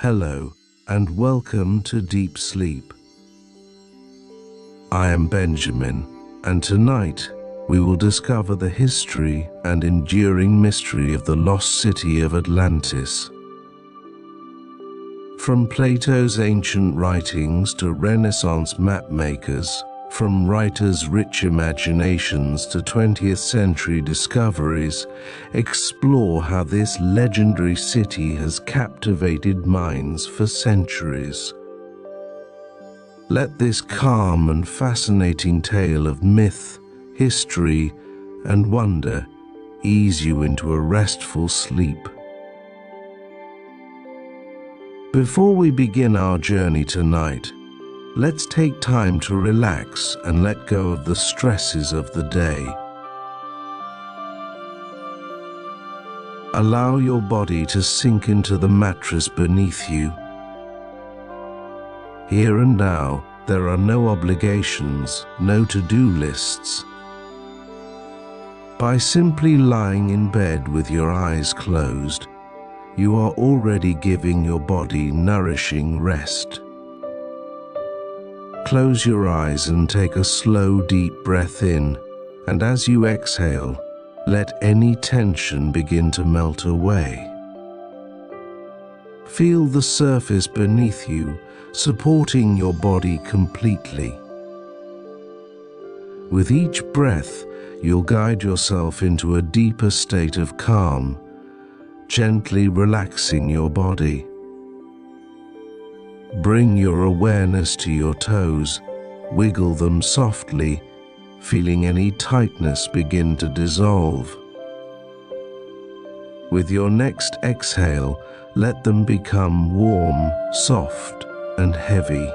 Hello, and welcome to Deep Sleep. I am Benjamin, and tonight we will discover the history and enduring mystery of the lost city of Atlantis. From Plato's ancient writings to Renaissance mapmakers, from writers' rich imaginations to 20th century discoveries, explore how this legendary city has captivated minds for centuries. Let this calm and fascinating tale of myth, history, and wonder ease you into a restful sleep. Before we begin our journey tonight, let's take time to relax and let go of the stresses of the day. Allow your body to sink into the mattress beneath you. Here and now, there are no obligations, no to-do lists. By simply lying in bed with your eyes closed, you are already giving your body nourishing rest. Close your eyes and take a slow, deep breath in, and as you exhale, let any tension begin to melt away. Feel the surface beneath you, supporting your body completely. With each breath, you'll guide yourself into a deeper state of calm, gently relaxing your body. Bring your awareness to your toes, wiggle them softly, feeling any tightness begin to dissolve. With your next exhale, let them become warm, soft, and heavy.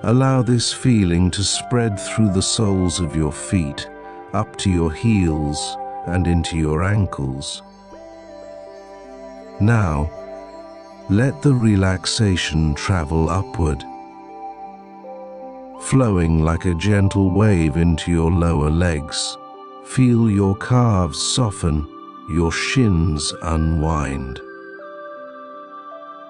Allow this feeling to spread through the soles of your feet, up to your heels and into your ankles. Now, let the relaxation travel upward, flowing like a gentle wave into your lower legs. Feel your calves soften, your shins unwind.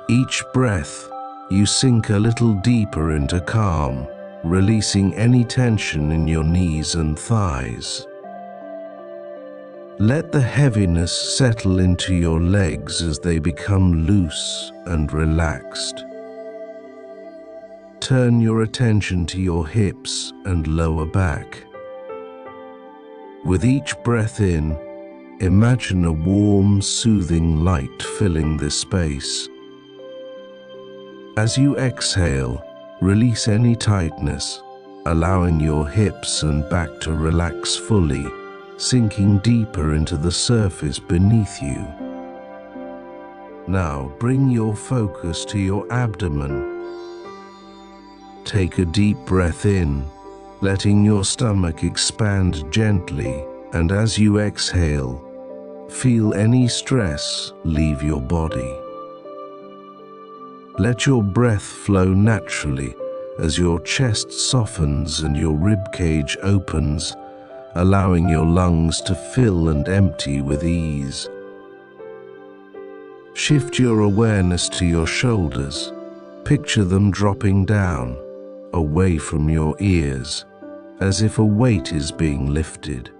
Each breath, you sink a little deeper into calm, releasing any tension in your knees and thighs. Let the heaviness settle into your legs as they become loose and relaxed. Turn your attention to your hips and lower back. With each breath in, imagine a warm, soothing light filling this space. As you exhale, release any tightness, allowing your hips and back to relax fully, sinking deeper into the surface beneath you. Now bring your focus to your abdomen. Take a deep breath in, letting your stomach expand gently, and as you exhale, feel any stress leave your body. Let your breath flow naturally as your chest softens and your ribcage opens, allowing your lungs to fill and empty with ease. Shift your awareness to your shoulders. Picture them dropping down, away from your ears, as if a weight is being lifted.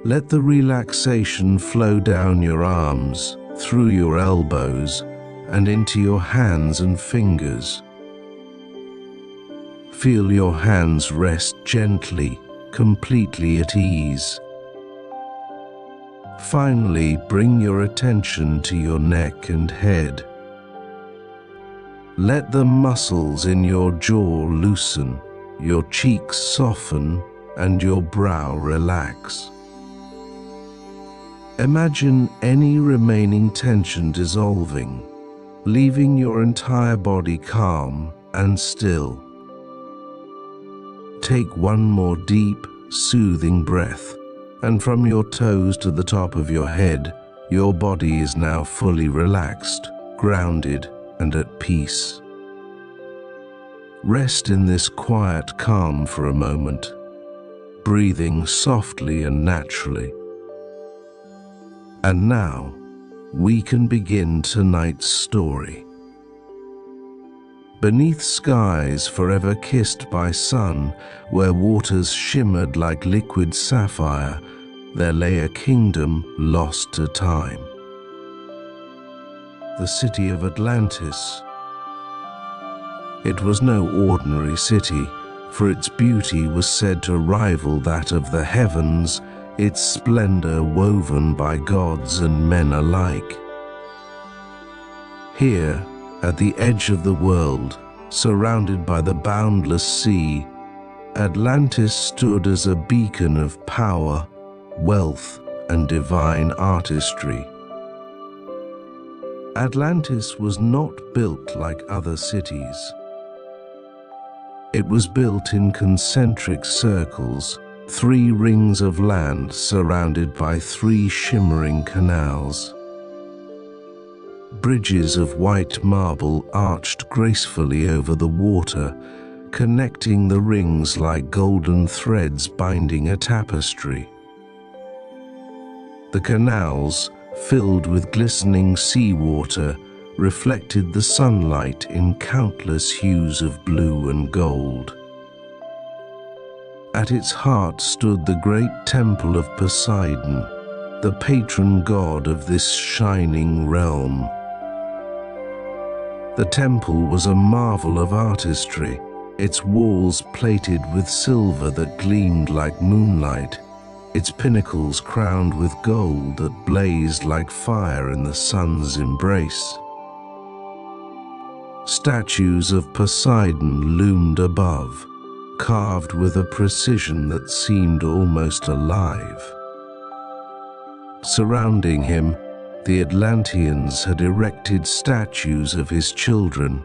Let the relaxation flow down your arms, through your elbows, and into your hands and fingers. Feel your hands rest gently, completely at ease. Finally, bring your attention to your neck and head. Let the muscles in your jaw loosen, your cheeks soften, and your brow relax. Imagine any remaining tension dissolving, leaving your entire body calm and still. Take one more deep, soothing breath, and from your toes to the top of your head, your body is now fully relaxed, grounded, and at peace. Rest in this quiet calm for a moment, breathing softly and naturally. And now, we can begin tonight's story. Beneath skies forever kissed by sun, where waters shimmered like liquid sapphire, there lay a kingdom lost to time. The city of Atlantis. It was no ordinary city, for its beauty was said to rival that of the heavens, its splendor woven by gods and men alike. Here, at the edge of the world, surrounded by the boundless sea, Atlantis stood as a beacon of power, wealth, and divine artistry. Atlantis was not built like other cities. It was built in concentric circles, 3 rings of land surrounded by 3 shimmering canals. Bridges of white marble arched gracefully over the water, connecting the rings like golden threads binding a tapestry. The canals, filled with glistening seawater, reflected the sunlight in countless hues of blue and gold. At its heart stood the great temple of Poseidon, the patron god of this shining realm. The temple was a marvel of artistry, its walls plated with silver that gleamed like moonlight, its pinnacles crowned with gold that blazed like fire in the sun's embrace. Statues of Poseidon loomed above, carved with a precision that seemed almost alive. Surrounding him, the Atlanteans had erected statues of his children,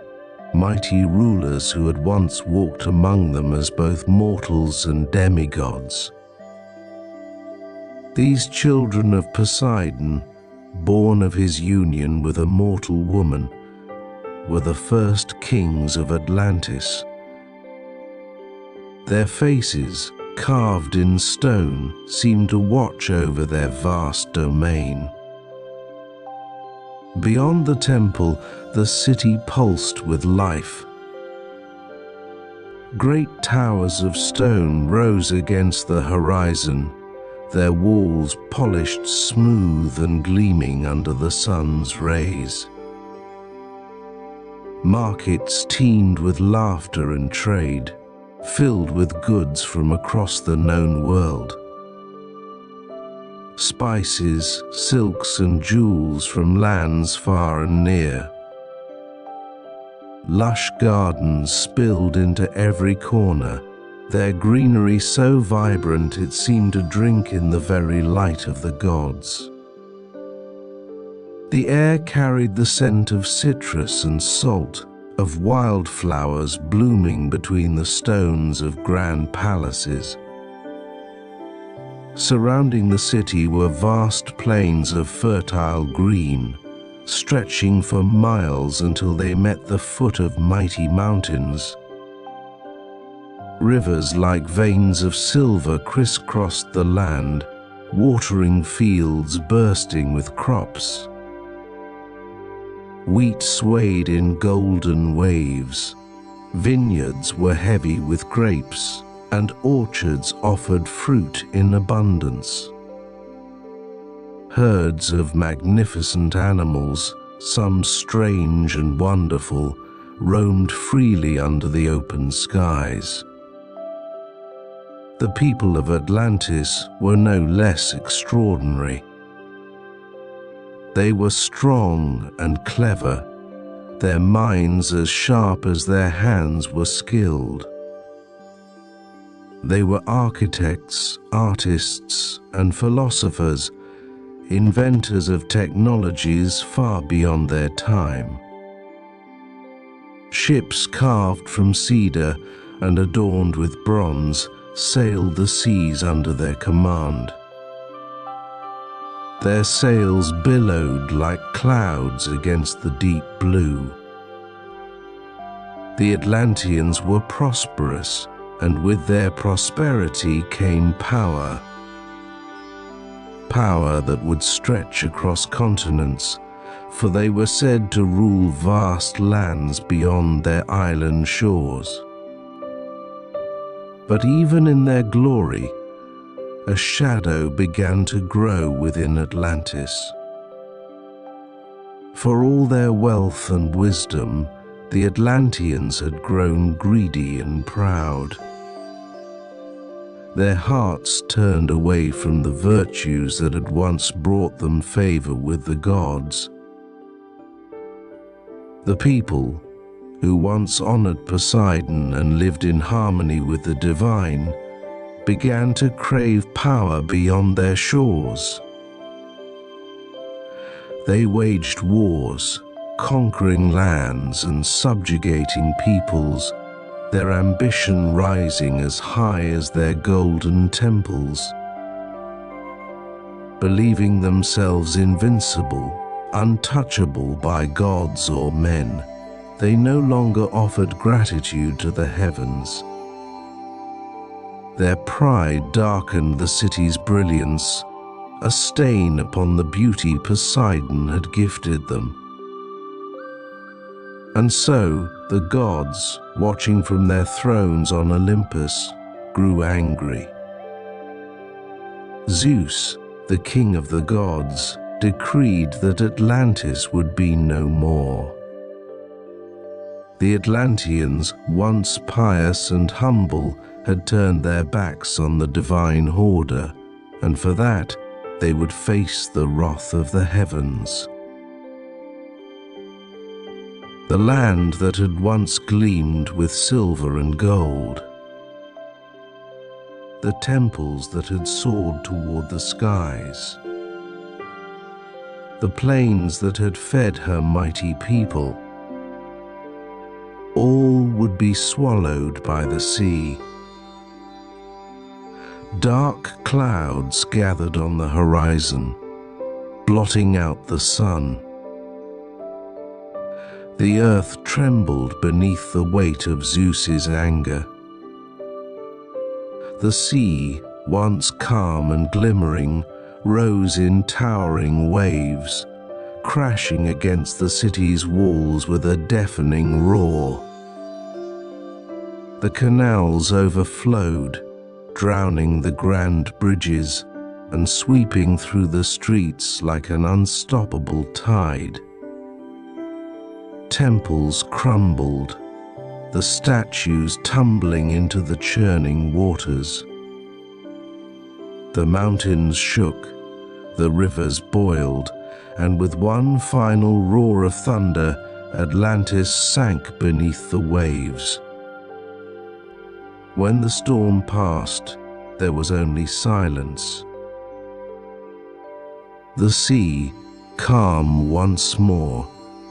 mighty rulers who had once walked among them as both mortals and demigods. These children of Poseidon, born of his union with a mortal woman, were the first kings of Atlantis. Their faces, carved in stone, seemed to watch over their vast domain. Beyond the temple, the city pulsed with life. Great towers of stone rose against the horizon, their walls polished smooth and gleaming under the sun's rays. Markets teemed with laughter and trade, filled with goods from across the known world. Spices, silks, and jewels from lands far and near. Lush gardens spilled into every corner, their greenery so vibrant it seemed to drink in the very light of the gods. The air carried the scent of citrus and salt, of wildflowers blooming between the stones of grand palaces. Surrounding the city were vast plains of fertile green, stretching for miles until they met the foot of mighty mountains. Rivers like veins of silver crisscrossed the land, watering fields bursting with crops. Wheat swayed in golden waves, vineyards were heavy with grapes, and orchards offered fruit in abundance. Herds of magnificent animals, some strange and wonderful, roamed freely under the open skies. The people of Atlantis were no less extraordinary. They were strong and clever, their minds as sharp as their hands were skilled. They were architects, artists, and philosophers, inventors of technologies far beyond their time. Ships carved from cedar and adorned with bronze sailed the seas under their command. Their sails billowed like clouds against the deep blue. The Atlanteans were prosperous, and with their prosperity came power. power that would stretch across continents, for they were said to rule vast lands beyond their island shores. But even in their glory, a shadow began to grow within Atlantis. For all their wealth and wisdom, the Atlanteans had grown greedy and proud. Their hearts turned away from the virtues that had once brought them favor with the gods. The people, who once honored Poseidon and lived in harmony with the divine, began to crave power beyond their shores. They waged wars, conquering lands and subjugating peoples, their ambition rising as high as their golden temples. Believing themselves invincible, untouchable by gods or men, they no longer offered gratitude to the heavens. Their pride darkened the city's brilliance, a stain upon the beauty Poseidon had gifted them. And so the gods, watching from their thrones on Olympus, grew angry. Zeus, the king of the gods, decreed that Atlantis would be no more. The Atlanteans, once pious and humble, had turned their backs on the divine hoarder, and for that they would face the wrath of the heavens. The land that had once gleamed with silver and gold, the temples that had soared toward the skies, the plains that had fed her mighty people, all would be swallowed by the sea. Dark clouds gathered on the horizon, blotting out the sun. The earth trembled beneath the weight of Zeus's anger. The sea, once calm and glimmering, rose in towering waves, crashing against the city's walls with a deafening roar. The canals overflowed, drowning the grand bridges and sweeping through the streets like an unstoppable tide. Temples crumbled, the statues tumbling into the churning waters. The mountains shook, the rivers boiled, and with one final roar of thunder, Atlantis sank beneath the waves. When the storm passed, there was only silence. The sea, calm once more,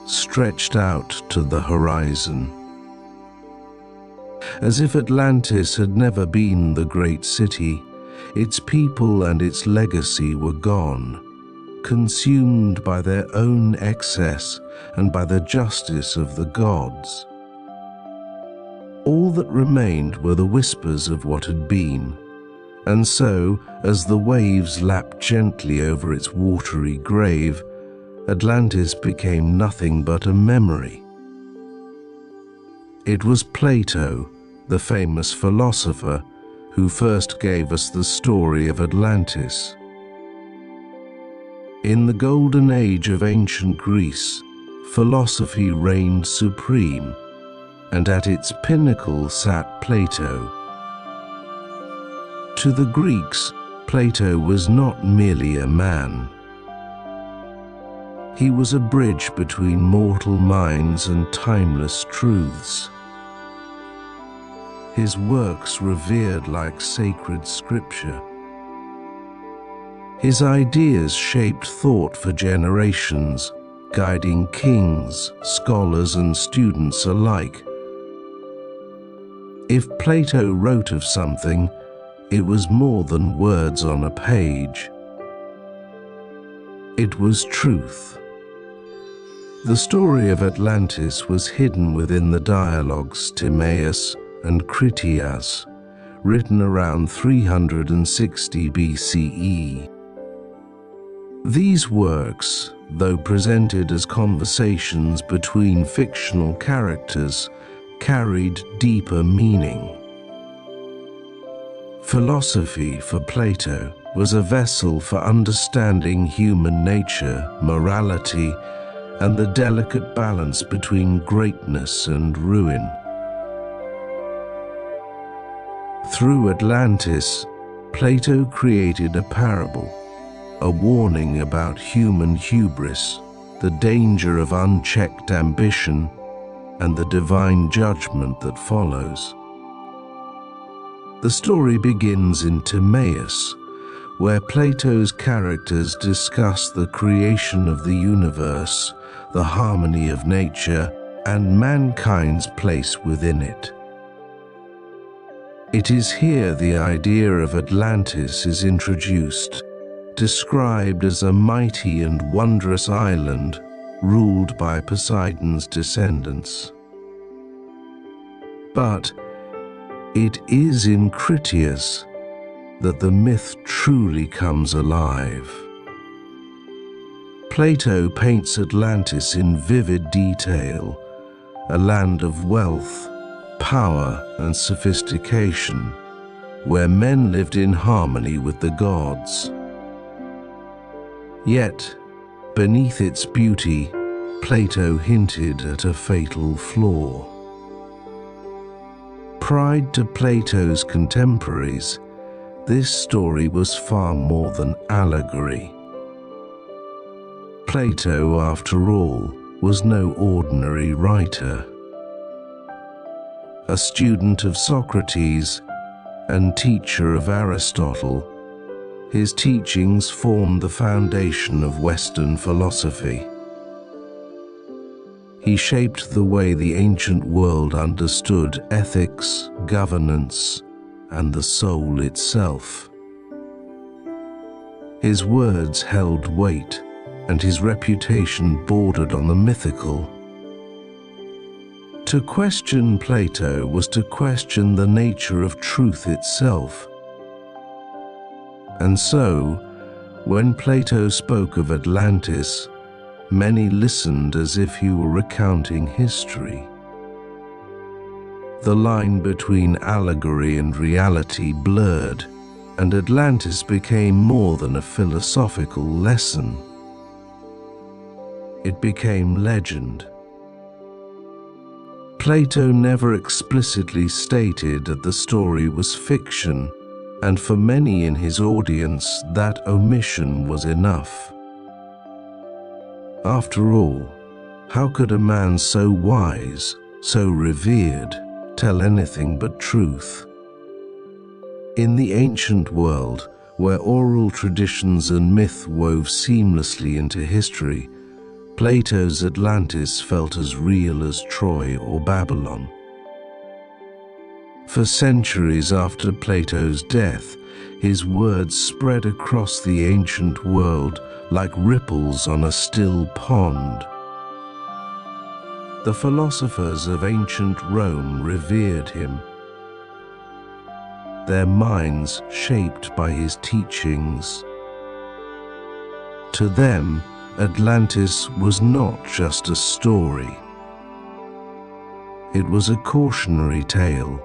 stretched out to the horizon. As if Atlantis had never been the great city, its people and its legacy were gone, consumed by their own excess and by the justice of the gods. All that remained were the whispers of what had been, and so, as the waves lapped gently over its watery grave, Atlantis became nothing but a memory. It was Plato, the famous philosopher, who first gave us the story of Atlantis. In the golden age of ancient Greece, philosophy reigned supreme, and at its pinnacle sat Plato. To the Greeks, Plato was not merely a man. He was a bridge between mortal minds and timeless truths. His works revered like sacred scripture. His ideas shaped thought for generations, guiding kings, scholars, and students alike. If Plato wrote of something, it was more than words on a page. It was truth. The story of Atlantis was hidden within the dialogues Timaeus and Critias, written around 360 BCE. These works, though presented as conversations between fictional characters, carried deeper meaning. Philosophy for Plato was a vessel for understanding human nature, morality, and the delicate balance between greatness and ruin. Through Atlantis, Plato created a parable, a warning about human hubris, the danger of unchecked ambition, and the divine judgment that follows. The story begins in Timaeus, where Plato's characters discuss the creation of the universe, the harmony of nature, and mankind's place within it. It is here the idea of Atlantis is introduced, described as a mighty and wondrous island ruled by Poseidon's descendants. But it is in Critias that the myth truly comes alive. Plato paints Atlantis in vivid detail, a land of wealth, power, and sophistication, where men lived in harmony with the gods. Yet, beneath its beauty, Plato hinted at a fatal flaw. Pride to Plato's contemporaries, this story was far more than allegory. Plato, after all, was no ordinary writer. A student of Socrates and teacher of Aristotle, his teachings formed the foundation of Western philosophy. He shaped the way the ancient world understood ethics, governance, and the soul itself. His words held weight, and his reputation bordered on the mythical. To question Plato was to question the nature of truth itself. And so, when Plato spoke of Atlantis, many listened as if he were recounting history. The line between allegory and reality blurred, and Atlantis became more than a philosophical lesson. It became legend. Plato never explicitly stated that the story was fiction, and for many in his audience, that omission was enough. After all, how could a man so wise, so revered, tell anything but truth? In the ancient world, where oral traditions and myth wove seamlessly into history, Plato's Atlantis felt as real as Troy or Babylon. For centuries after Plato's death, his words spread across the ancient world like ripples on a still pond. The philosophers of ancient Rome revered him, their minds shaped by his teachings. To them, Atlantis was not just a story. It was a cautionary tale,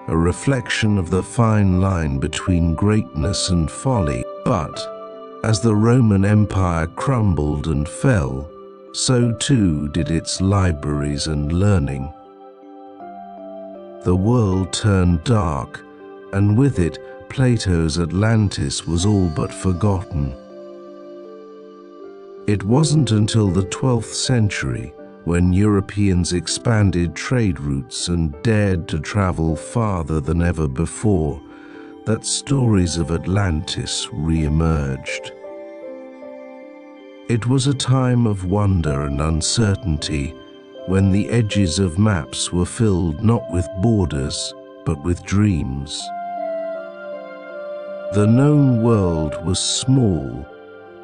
a reflection of the fine line between greatness and folly. But as the Roman Empire crumbled and fell, so too did its libraries and learning. The world turned dark, and with it, Plato's Atlantis was all but forgotten. It wasn't until the 12th century, when Europeans expanded trade routes and dared to travel farther than ever before, that stories of Atlantis re-emerged. It was a time of wonder and uncertainty, when the edges of maps were filled not with borders, but with dreams. The known world was small,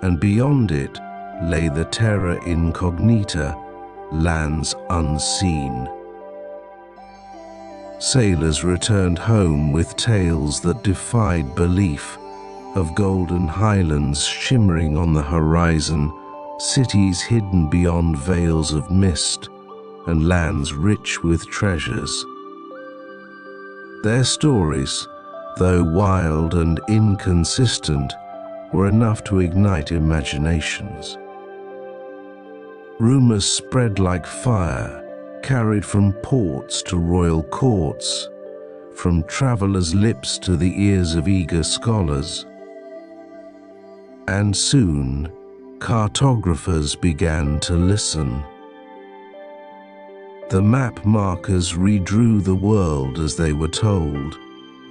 and beyond it lay the terra incognita, lands unseen. Sailors returned home with tales that defied belief, of golden highlands shimmering on the horizon, cities hidden beyond veils of mist, and lands rich with treasures. Their stories, though wild and inconsistent, were enough to ignite imaginations. Rumors spread like fire, carried from ports to royal courts, from travelers' lips to the ears of eager scholars. And soon, cartographers began to listen. The map markers redrew the world as they were told,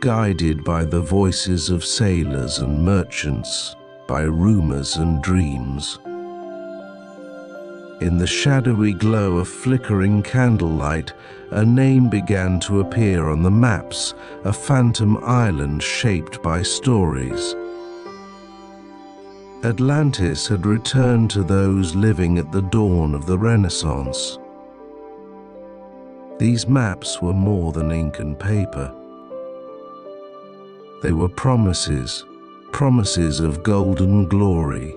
guided by the voices of sailors and merchants, by rumors and dreams. In the shadowy glow of flickering candlelight, a name began to appear on the maps, a phantom island shaped by stories. Atlantis had returned to those living at the dawn of the Renaissance. These maps were more than ink and paper. They were promises, promises of golden glory,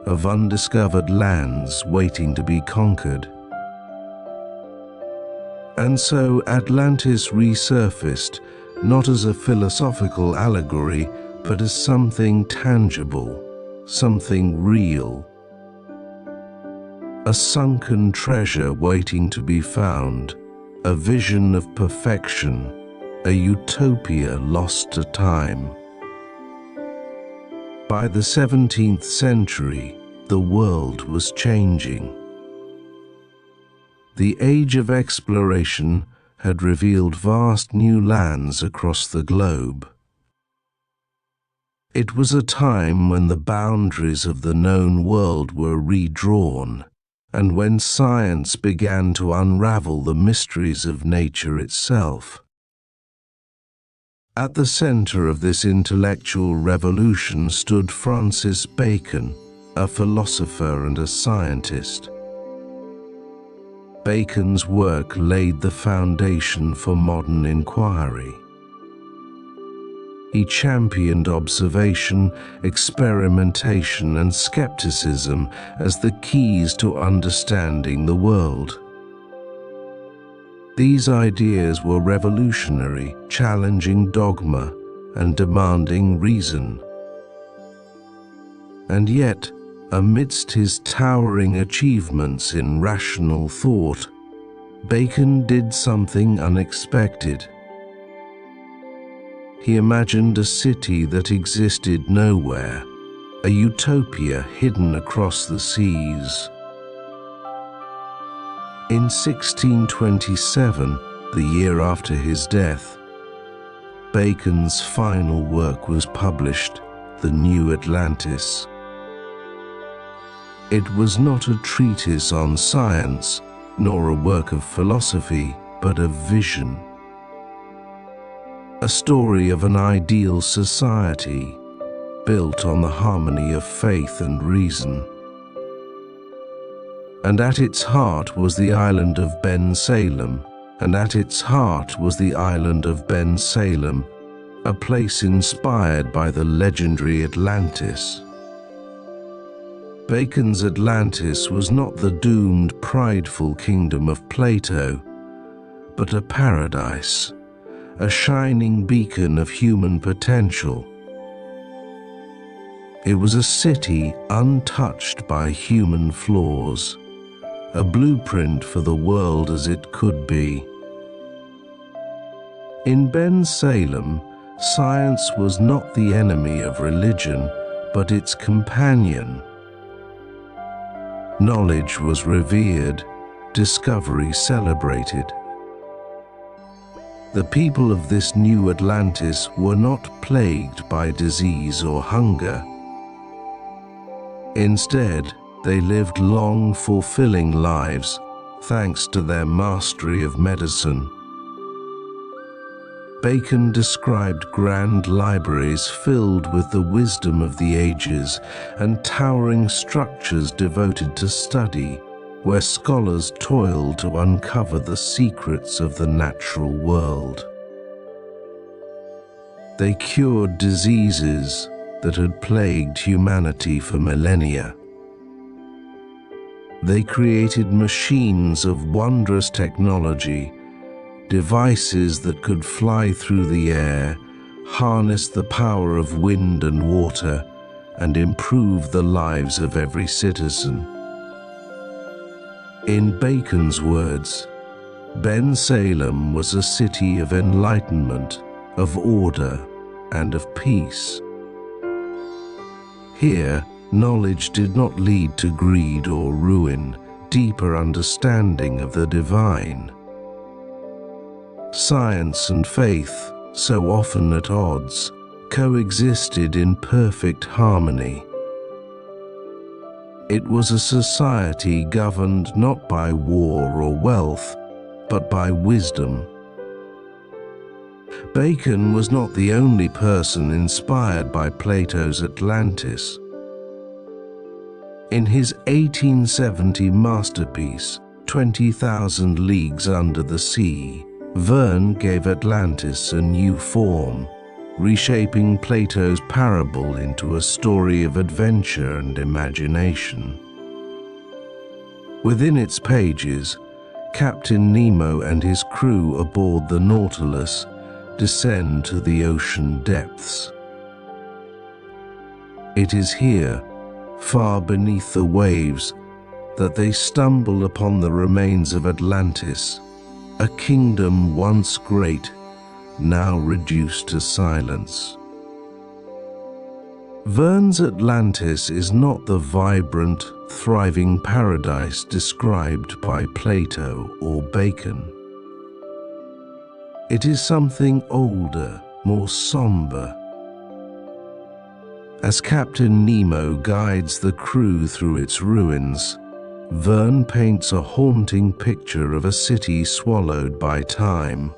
of undiscovered lands waiting to be conquered. And so Atlantis resurfaced, not as a philosophical allegory, but as something tangible, something real. A sunken treasure waiting to be found, a vision of perfection, a utopia lost to time. By the 17th century, the world was changing. The age of exploration had revealed vast new lands across the globe. It was a time when the boundaries of the known world were redrawn, and when science began to unravel the mysteries of nature itself. At the center of this intellectual revolution stood Francis Bacon, a philosopher and a scientist. Bacon's work laid the foundation for modern inquiry. He championed observation, experimentation, and skepticism as the keys to understanding the world. These ideas were revolutionary, challenging dogma and demanding reason. And yet, amidst his towering achievements in rational thought, Bacon did something unexpected. He imagined a city that existed nowhere, a utopia hidden across the seas. In 1627, the year after his death, Bacon's final work was published, The New Atlantis. It was not a treatise on science, nor a work of philosophy, but a vision. A story of an ideal society, built on the harmony of faith and reason. And at its heart was the island of Ben Salem, and at its heart was the island of Ben Salem, a place inspired by the legendary Atlantis. Bacon's Atlantis was not the doomed, prideful kingdom of Plato, but a paradise, a shining beacon of human potential. It was a city untouched by human flaws, a blueprint for the world as it could be. In Ben Salem, science was not the enemy of religion, but its companion. Knowledge was revered, discovery celebrated. The people of this new Atlantis were not plagued by disease or hunger. Instead, they lived long, fulfilling lives, thanks to their mastery of medicine. Bacon described grand libraries filled with the wisdom of the ages and towering structures devoted to study, where scholars toil to uncover the secrets of the natural world. They cured diseases, that had plagued humanity for millennia. They created machines of wondrous technology, devices that could fly through the air, harness the power of wind and water, and improve the lives of every citizen. In Bacon's words, Ben-Salem was a city of enlightenment, of order, and of peace. Here, knowledge did not lead to greed or ruin, deeper understanding of the divine. Science and faith, so often at odds, coexisted in perfect harmony. It was a society governed not by war or wealth, but by wisdom. Bacon was not the only person inspired by Plato's Atlantis. In his 1870 masterpiece, 20,000 Leagues Under the Sea, Verne gave Atlantis a new form, reshaping Plato's parable into a story of adventure and imagination. Within its pages, Captain Nemo and his crew aboard the Nautilus descend to the ocean depths. It is here, far beneath the waves, that they stumble upon the remains of Atlantis, a kingdom once great, now reduced to silence. Verne's Atlantis is not the vibrant, thriving paradise described by Plato or Bacon. It is something older, more somber. As Captain Nemo guides the crew through its ruins, Verne paints a haunting picture of a city swallowed by time.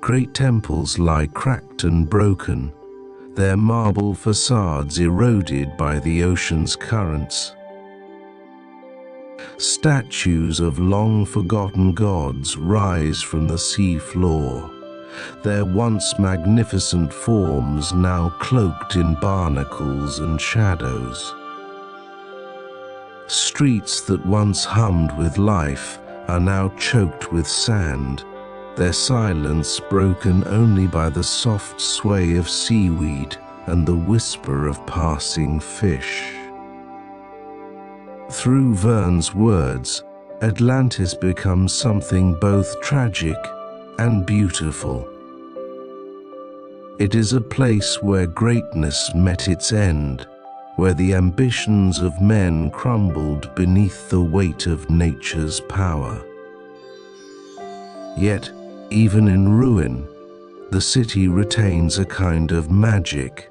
Great temples lie cracked and broken, their marble facades eroded by the ocean's currents. Statues of long-forgotten gods rise from the sea floor, their once magnificent forms now cloaked in barnacles and shadows. Streets that once hummed with life are now choked with sand, their silence broken only by the soft sway of seaweed and the whisper of passing fish. Through Verne's words, Atlantis becomes something both tragic and beautiful. It is a place where greatness met its end, where the ambitions of men crumbled beneath the weight of nature's power. Yet, even in ruin, the city retains a kind of magic.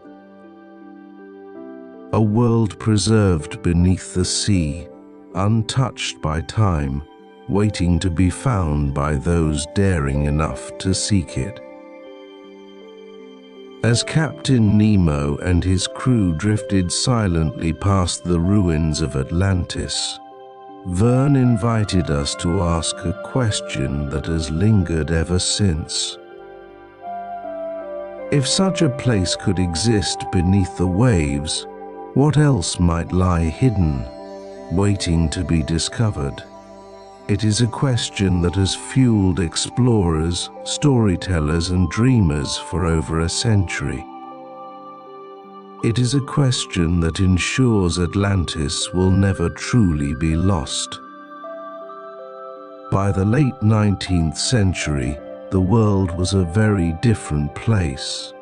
A world preserved beneath the sea, untouched by time, waiting to be found by those daring enough to seek it. As Captain Nemo and his crew drifted silently past the ruins of Atlantis, Verne invited us to ask a question that has lingered ever since. If such a place could exist beneath the waves, what else might lie hidden, waiting to be discovered? It is a question that has fueled explorers, storytellers, and dreamers for over a century. It is a question that ensures Atlantis will never truly be lost. By the late 19th century, the world was a very different place.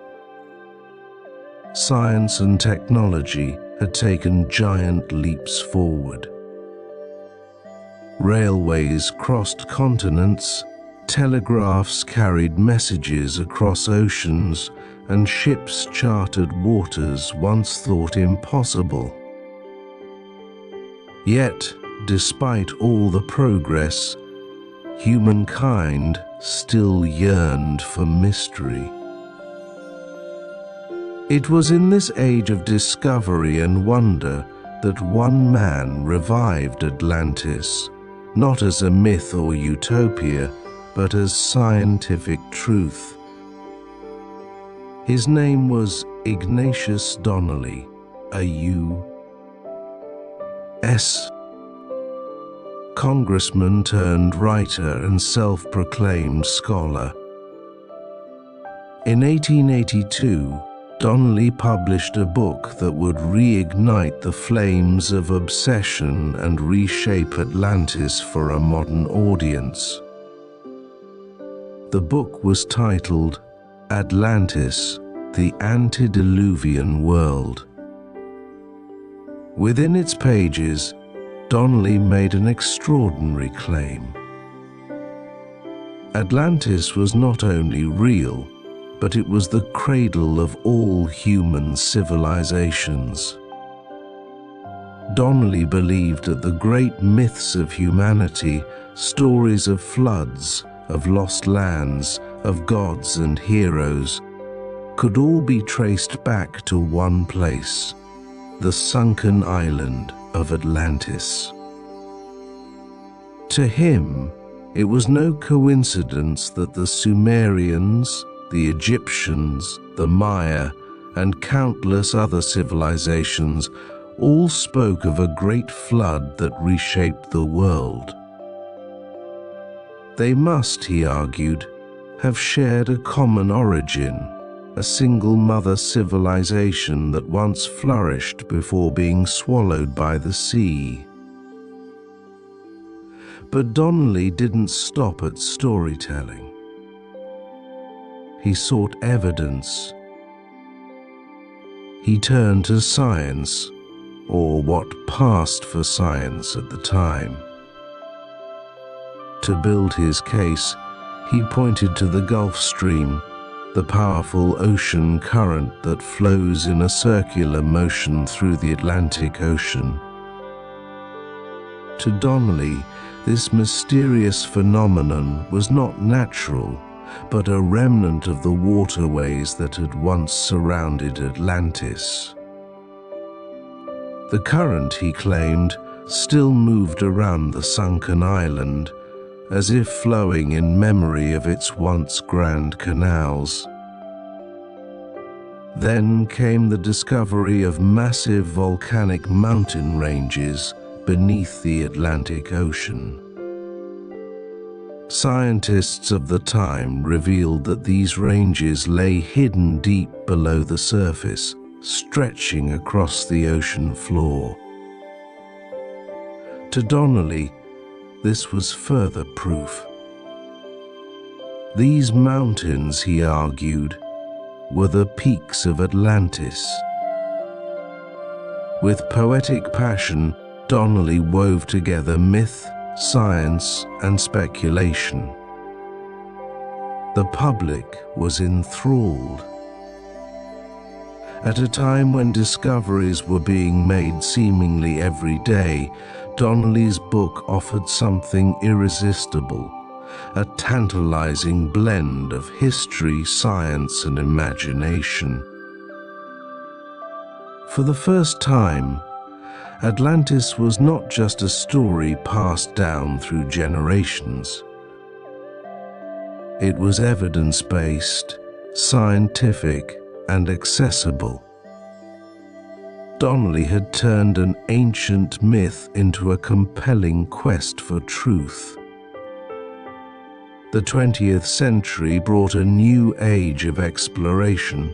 Science and technology had taken giant leaps forward. Railways crossed continents, telegraphs carried messages across oceans, and ships charted waters once thought impossible. Yet, despite all the progress, humankind still yearned for mystery. It was in this age of discovery and wonder that one man revived Atlantis, not as a myth or utopia, but as scientific truth. His name was Ignatius Donnelly, a U.S. congressman turned writer and self-proclaimed scholar. In 1882, Donnelly published a book that would reignite the flames of obsession and reshape Atlantis for a modern audience. The book was titled Atlantis, the Antediluvian World. Within its pages, Donnelly made an extraordinary claim. Atlantis was not only real, but it was the cradle of all human civilizations. Donnelly believed that the great myths of humanity, stories of floods, of lost lands, of gods and heroes, could all be traced back to one place, the sunken island of Atlantis. To him, it was no coincidence that the Sumerians, the Egyptians, the Maya, and countless other civilizations all spoke of a great flood that reshaped the world. They must, he argued, have shared a common origin, a single mother civilization that once flourished before being swallowed by the sea. But Donnelly didn't stop at storytelling. He sought evidence. He turned to science, or what passed for science at the time. To build his case, he pointed to the Gulf Stream, the powerful ocean current that flows in a circular motion through the Atlantic Ocean. To Donnelly, this mysterious phenomenon was not natural, but a remnant of the waterways that had once surrounded Atlantis. The current, he claimed, still moved around the sunken island, as if flowing in memory of its once grand canals. Then came the discovery of massive volcanic mountain ranges beneath the Atlantic Ocean. Scientists of the time revealed that these ranges lay hidden deep below the surface, stretching across the ocean floor. To Donnelly, this was further proof. These mountains, he argued, were the peaks of Atlantis. With poetic passion, Donnelly wove together myth, science, and speculation. The public was enthralled. At a time when discoveries were being made seemingly every day, Donnelly's book offered something irresistible, a tantalizing blend of history, science, and imagination. For the first time, Atlantis was not just a story passed down through generations. It was evidence-based, scientific, and accessible. Donnelly had turned an ancient myth into a compelling quest for truth. The 20th century brought a new age of exploration,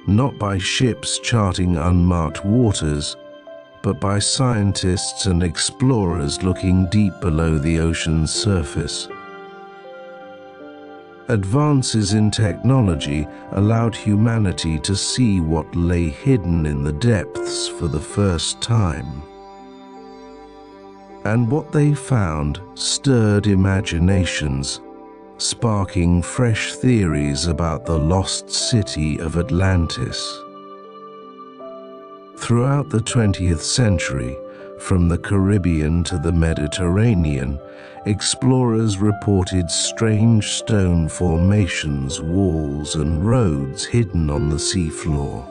not by ships charting unmarked waters, but by scientists and explorers looking deep below the ocean's surface. Advances in technology allowed humanity to see what lay hidden in the depths for the first time. And what they found stirred imaginations, sparking fresh theories about the lost city of Atlantis. Throughout the 20th century, from the Caribbean to the Mediterranean, explorers reported strange stone formations, walls, and roads hidden on the seafloor.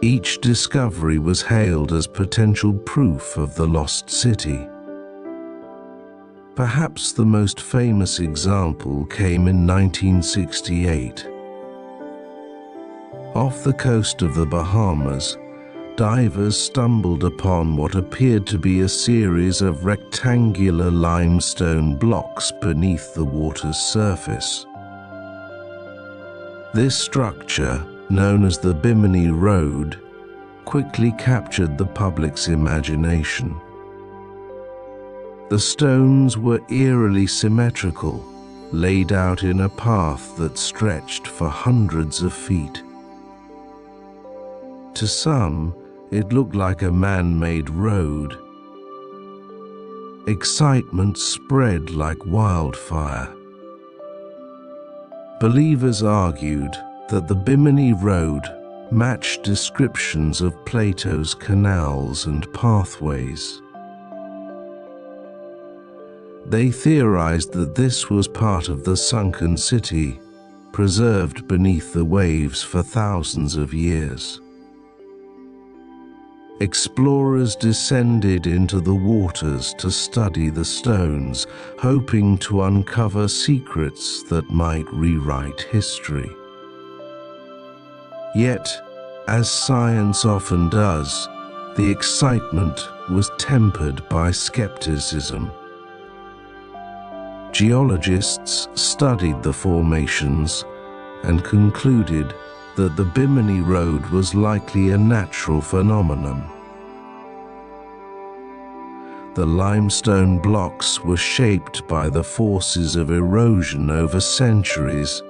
Each discovery was hailed as potential proof of the lost city. Perhaps the most famous example came in 1968. Off the coast of the Bahamas, divers stumbled upon what appeared to be a series of rectangular limestone blocks beneath the water's surface. This structure, known as the Bimini Road, quickly captured the public's imagination. The stones were eerily symmetrical, laid out in a path that stretched for hundreds of feet. To some, it looked like a man-made road. Excitement spread like wildfire. Believers argued that the Bimini Road matched descriptions of Plato's canals and pathways. They theorized that this was part of the sunken city, preserved beneath the waves for thousands of years. Explorers descended into the waters to study the stones, hoping to uncover secrets that might rewrite history. Yet, as science often does, the excitement was tempered by skepticism. Geologists studied the formations and concluded that the Bimini Road was likely a natural phenomenon. The limestone blocks were shaped by the forces of erosion over centuries.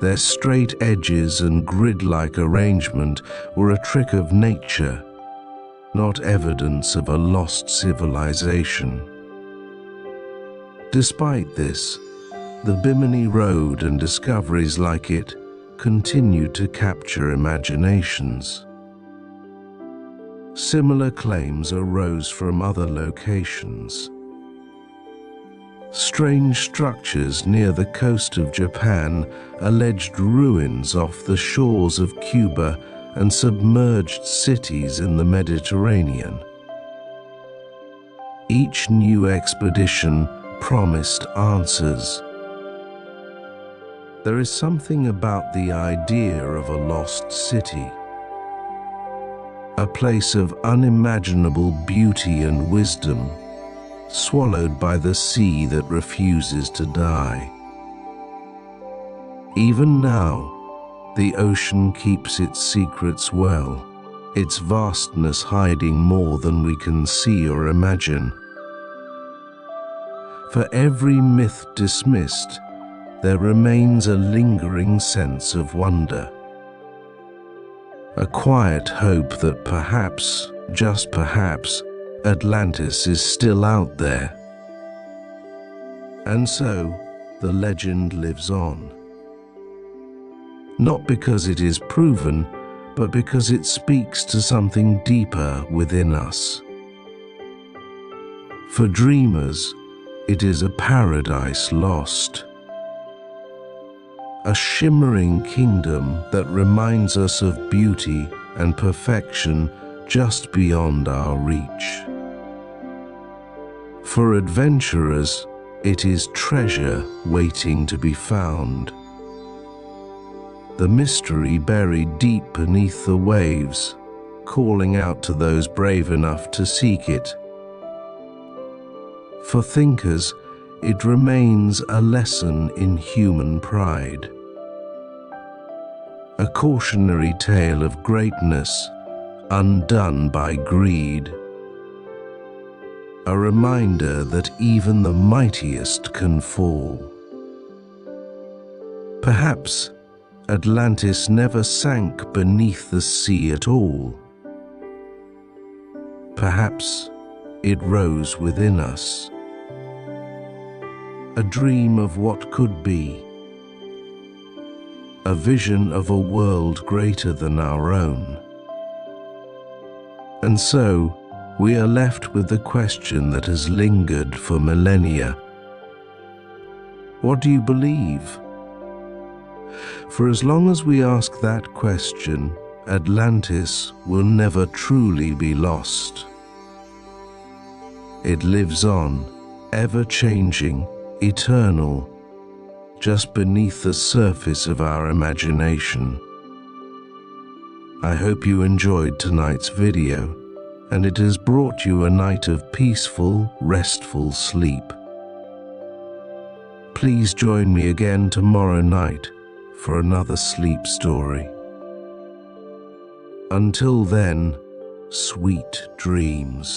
Their straight edges and grid-like arrangement were a trick of nature, not evidence of a lost civilization. Despite this, the Bimini Road and discoveries like it continued to capture imaginations. Similar claims arose from other locations. Strange structures near the coast of Japan alleged ruins off the shores of Cuba and submerged cities in the Mediterranean. Each new expedition promised answers. There is something about the idea of a lost city, a place of unimaginable beauty and wisdom, swallowed by the sea that refuses to die. Even now, the ocean keeps its secrets well, its vastness hiding more than we can see or imagine. For every myth dismissed, there remains a lingering sense of wonder. A quiet hope that perhaps, just perhaps, Atlantis is still out there. And so, the legend lives on. Not because it is proven, but because it speaks to something deeper within us. For dreamers, it is a paradise lost. A shimmering kingdom that reminds us of beauty and perfection just beyond our reach. For adventurers, it is treasure waiting to be found. The mystery buried deep beneath the waves, calling out to those brave enough to seek it. For thinkers, it remains a lesson in human pride. A cautionary tale of greatness undone by greed. A reminder that even the mightiest can fall. Perhaps Atlantis never sank beneath the sea at all. Perhaps it rose within us. A dream of what could be. A vision of a world greater than our own. And so, we are left with the question that has lingered for millennia. What do you believe? For as long as we ask that question, Atlantis will never truly be lost. It lives on, ever-changing, eternal, just beneath the surface of our imagination. I hope you enjoyed tonight's video, and it has brought you a night of peaceful, restful sleep. Please join me again tomorrow night for another sleep story. Until then, sweet dreams.